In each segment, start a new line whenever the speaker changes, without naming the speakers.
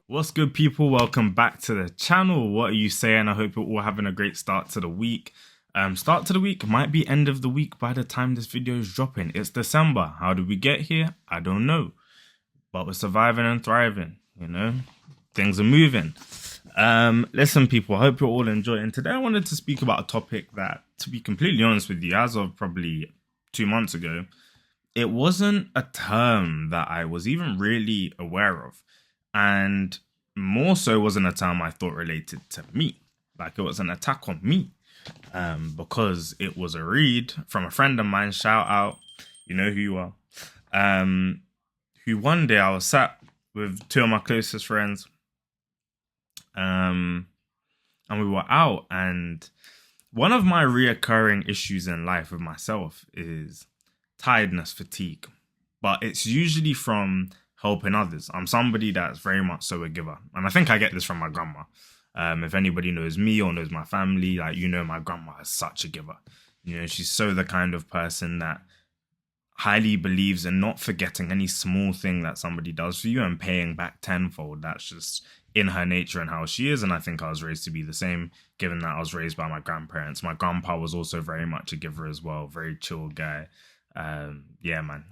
What's good, people? Welcome back to the channel. What are you saying? I hope you're all having a great start to the week. Start to the week might be end of the week by the time this video is dropping. It's December. How did we get here? I don't know. But we're surviving and thriving, you know? Things are moving. Listen, people, I hope you're all enjoying. Today I wanted to speak about a topic that, to be completely honest with you, as of probably 2 months ago, it wasn't a term that I was even really aware of. And more so wasn't a term I thought related to me. Like it was an attack on me. Because it was a read from a friend of mine, shout out, you know who you are. Who one day I was sat with two of my closest friends. And we were out, and one of my reoccurring issues in life with myself is tiredness, fatigue. But it's usually from helping others. I'm somebody that's very much so a giver. And I think I get this from my grandma. If anybody knows me or knows my family, like, you know, my grandma is such a giver. You know, she's so the kind of person that highly believes in not forgetting any small thing that somebody does for you and paying back tenfold. That's just in her nature and how she is. And I think I was raised to be the same, given that I was raised by my grandparents. My grandpa was also very much a giver as well. Very chill guy. Yeah, man.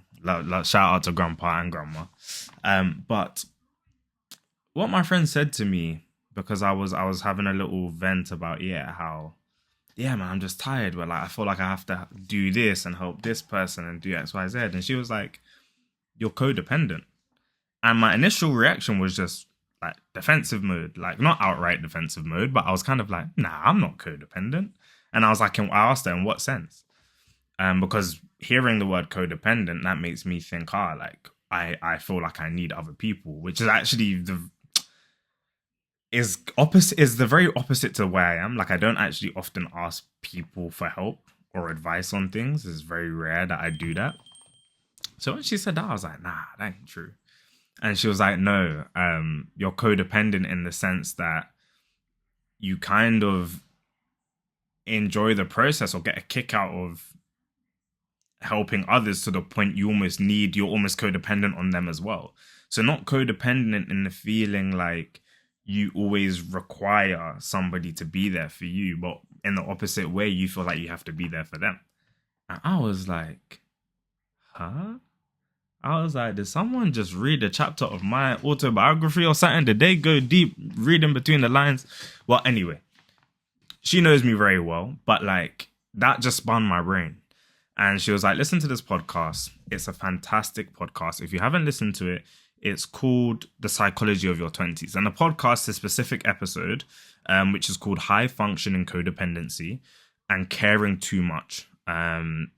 Shout out to grandpa and grandma. But what my friend said to me, because I was having a little vent about, how, man, I'm just tired. But like, I feel like I have to do this and help this person and do X, Y, Z. And she was like, you're codependent. And my initial reaction was just like defensive mode, like not outright defensive mode, but I was kind of like, nah, I'm not codependent. And I was like, I asked her, in what sense? Because hearing the word codependent, that makes me think, I feel like I need other people, which is actually the very opposite to where I am. Like, I don't actually often ask people for help or advice on things. It's very rare that I do that. So when she said that, I was like, nah, that ain't true. And she was like, no, you're codependent in the sense that you kind of enjoy the process or get a kick out of helping others to the point you're almost codependent on them as well. So not codependent in the feeling like you always require somebody to be there for you, but in the opposite way, you feel like you have to be there for them. And I was like, huh? I was like, did someone just read a chapter of my autobiography or something? Did they go deep reading between the lines? Well, anyway, she knows me very well, but like that just spun my brain. And she was like, listen to this podcast. It's a fantastic podcast. If you haven't listened to it, it's called The Psychology of Your 20s. And the podcast is a specific episode, which is called High Functioning Co Dependency and Caring Too Much. And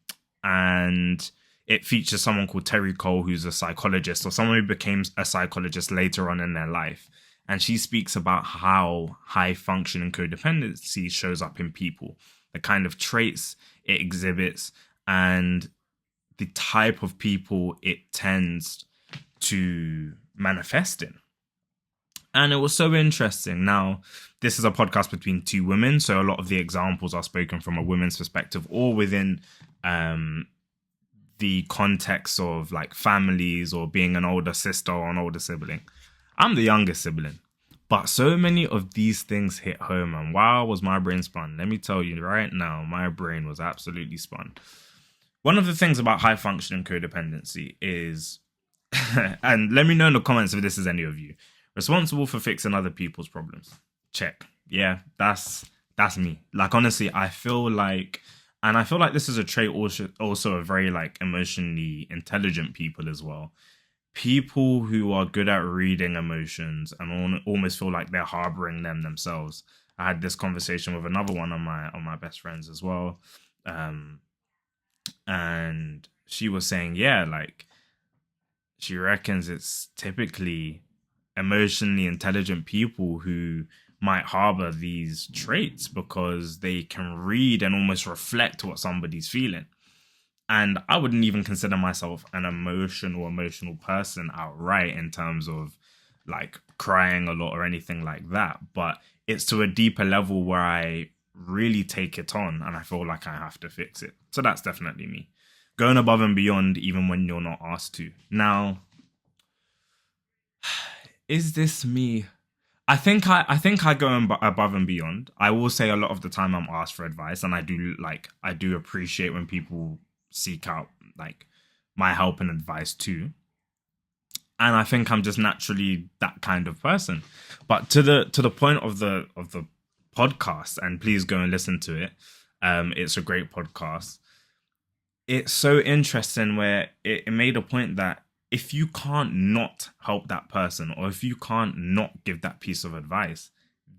it features someone called Terry Cole, who's a psychologist, or someone who became a psychologist later on in their life. And she speaks about how high functioning codependency shows up in people, the kind of traits it exhibits, and the type of people it tends to manifest in. And it was so interesting. Now, this is a podcast between two women, so a lot of the examples are spoken from a woman's perspective or within the context of like families or being an older sister or an older sibling. I'm the youngest sibling, but so many of these things hit home, and wow, was my brain spun. Let me tell you right now, my brain was absolutely spun. One of the things about high functioning codependency is, and let me know in the comments if this is any of you, responsible for fixing other people's problems. Check. Yeah, that's me. Like, honestly, I feel like this is a trait also of very like emotionally intelligent people as well. People who are good at reading emotions and almost feel like they're harboring them themselves. I had this conversation with another one of my best friends as well. And she was saying, like she reckons it's typically emotionally intelligent people who might harbor these traits because they can read and almost reflect what somebody's feeling. And I wouldn't even consider myself an emotional person outright in terms of like crying a lot or anything like that. But it's to a deeper level where I really take it on and I feel like I have to fix it. So that's definitely me. Going above and beyond even when you're not asked to. Now, Is this me? I think I go above and beyond. I will say a lot of the time I'm asked for advice, and I do appreciate when people seek out like my help and advice too. And I think I'm just naturally that kind of person. But to the point of the podcast, and please go and listen to it. It's a great podcast. It's so interesting where it made a point that if you can't not help that person, or if you can't not give that piece of advice,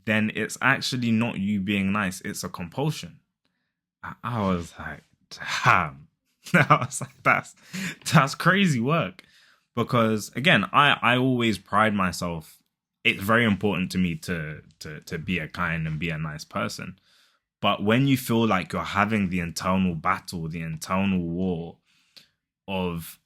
then it's actually not you being nice, it's a compulsion. I was like, damn. I was like, that's crazy work. Because again, I always pride myself. It's very important to me to be a kind and be a nice person. But when you feel like you're having the internal battle, the internal war of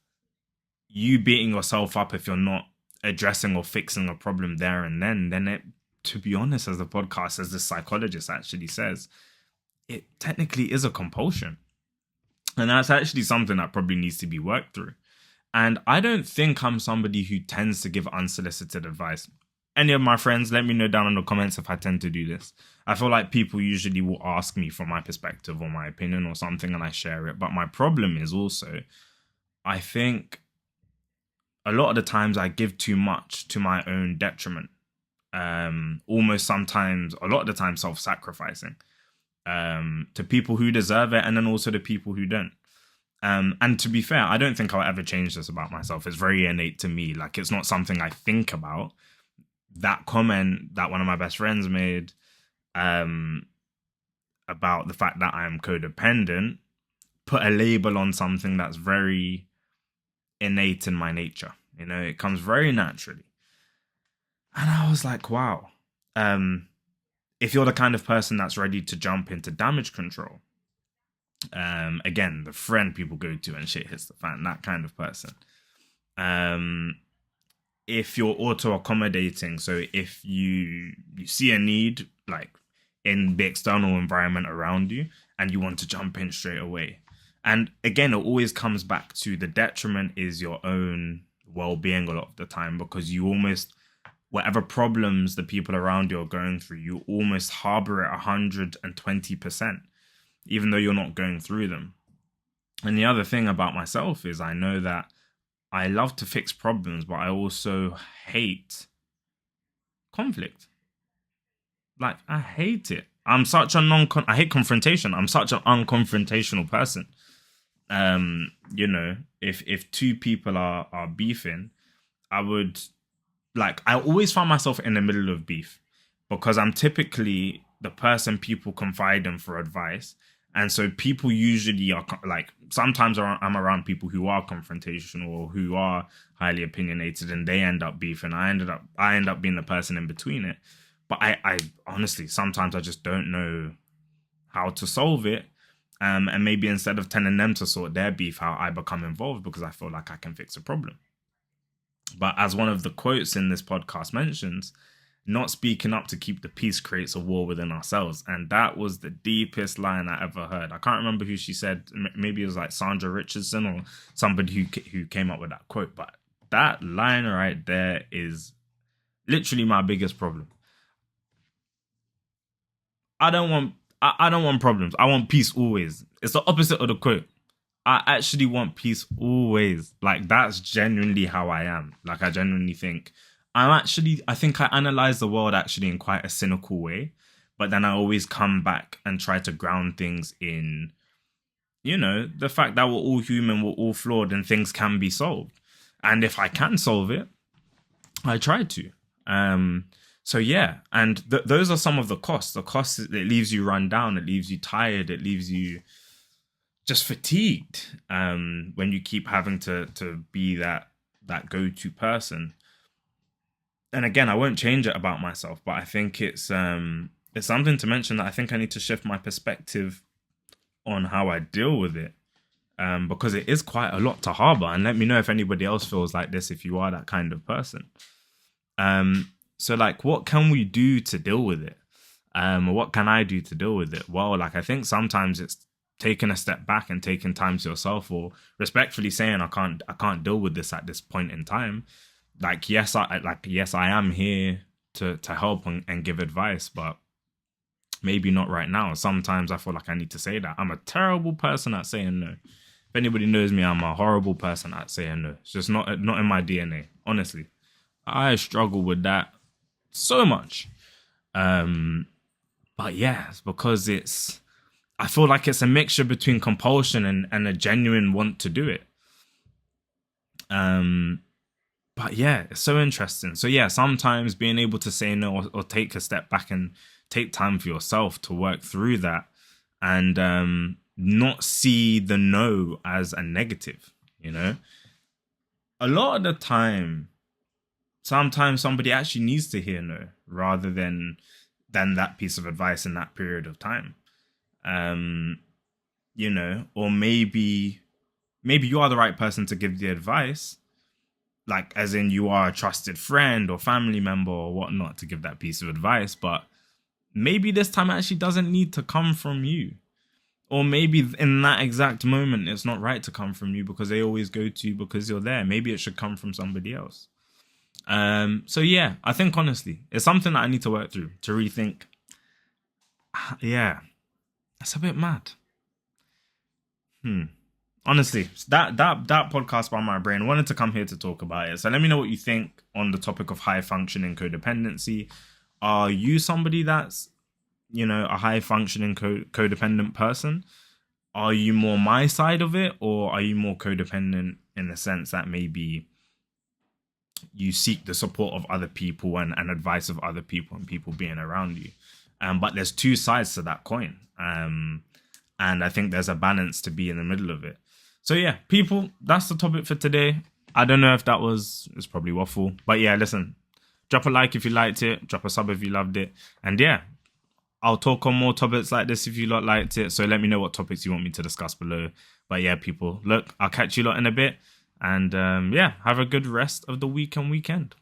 you beating yourself up if you're not addressing or fixing a problem there and then it, to be honest, as the podcast, as the psychologist actually says, it technically is a compulsion. And that's actually something that probably needs to be worked through. And I don't think I'm somebody who tends to give unsolicited advice. Any of my friends, let me know down in the comments if I tend to do this. I feel like people usually will ask me for my perspective or my opinion or something, and I share it. But my problem is also, I think a lot of the times I give too much to my own detriment. Almost sometimes, a lot of the time, self-sacrificing to people who deserve it, and then also to people who don't. And to be fair, I don't think I'll ever change this about myself. It's very innate to me. Like, it's not something I think about. That comment that one of my best friends made about the fact that I am codependent put a label on something that's very innate in my nature. You know, it comes very naturally. And I was like, wow. If you're the kind of person that's ready to jump into damage control, again, the friend people go to and shit hits the fan, that kind of person. If you're auto-accommodating, so if you see a need, like in the external environment around you, and you want to jump in straight away. And again, it always comes back to the detriment is your own well-being a lot of the time, because you almost, whatever problems the people around you are going through, you almost harbor it 120%, even though you're not going through them. And the other thing about myself is I know that I love to fix problems, but I also hate conflict. Like, I hate it. I'm such a I hate confrontation. I'm such an unconfrontational person. You know, if two people are beefing, I always find myself in the middle of beef, because I'm typically the person people confide in for advice. And so people usually are like, sometimes I'm around people who are confrontational or who are highly opinionated, and they end up beefing. I end up being the person in between it. But I honestly, sometimes I just don't know how to solve it. And maybe instead of telling them to sort their beef out, I become involved because I feel like I can fix a problem. But as one of the quotes in this podcast mentions, not speaking up to keep the peace creates a war within ourselves. And that was the deepest line I ever heard. I can't remember who she said. Maybe it was like Sandra Richardson or somebody who came up with that quote. But that line right there is literally my biggest problem. I don't want problems. I want peace always. It's the opposite of the quote. I actually want peace always. Like, that's genuinely how I am. Like, I genuinely think I think I analyze the world actually in quite a cynical way, but then I always come back and try to ground things in, you know, the fact that we're all human, we're all flawed, and things can be solved. And if I can solve it, I try to. So yeah, and those are some of the costs. The costs, it leaves you run down, it leaves you tired, it leaves you just fatigued when you keep having to be that go-to person. And again, I won't change it about myself, but I think it's something to mention that I think I need to shift my perspective on how I deal with it, because it is quite a lot to harbor. And let me know if anybody else feels like this, if you are that kind of person. So like, what can we do to deal with it? What can I do to deal with it? Well, like, I think sometimes it's taking a step back and taking time to yourself, or respectfully saying, I can't deal with this at this point in time. like, yes, I am here to help and give advice, but maybe not right now. Sometimes I feel like I need to say that. I'm a terrible person at saying no. If anybody knows me, I'm a horrible person at saying no. It's just not in my DNA, honestly. I struggle with that so much. But yeah, it's because I feel like it's a mixture between compulsion and a genuine want to do it. But yeah, it's so interesting. So yeah, sometimes being able to say no or take a step back and take time for yourself to work through that and not see the no as a negative, you know? A lot of the time, sometimes somebody actually needs to hear no rather than that piece of advice in that period of time. You know, or maybe you are the right person to give the advice, like as in you are a trusted friend or family member or whatnot to give that piece of advice, but maybe this time it actually doesn't need to come from you. Or maybe in that exact moment, it's not right to come from you because they always go to you because you're there. Maybe it should come from somebody else. So yeah, I think honestly, it's something that I need to work through to rethink. Yeah, it's a bit mad. Honestly, that podcast by my brain, I wanted to come here to talk about it. So let me know what you think on the topic of high functioning codependency. Are you somebody that's, you know, a high functioning codependent person? Are you more my side of it, or are you more codependent in the sense that maybe you seek the support of other people and advice of other people and people being around you? But there's two sides to that coin. And I think there's a balance to be in the middle of it. So yeah, people, that's the topic for today. I don't know if it's probably waffle. But yeah, listen, drop a like if you liked it. Drop a sub if you loved it. And yeah, I'll talk on more topics like this if you lot liked it. So let me know what topics you want me to discuss below. But yeah, people, look, I'll catch you lot in a bit. And yeah, have a good rest of the week and weekend.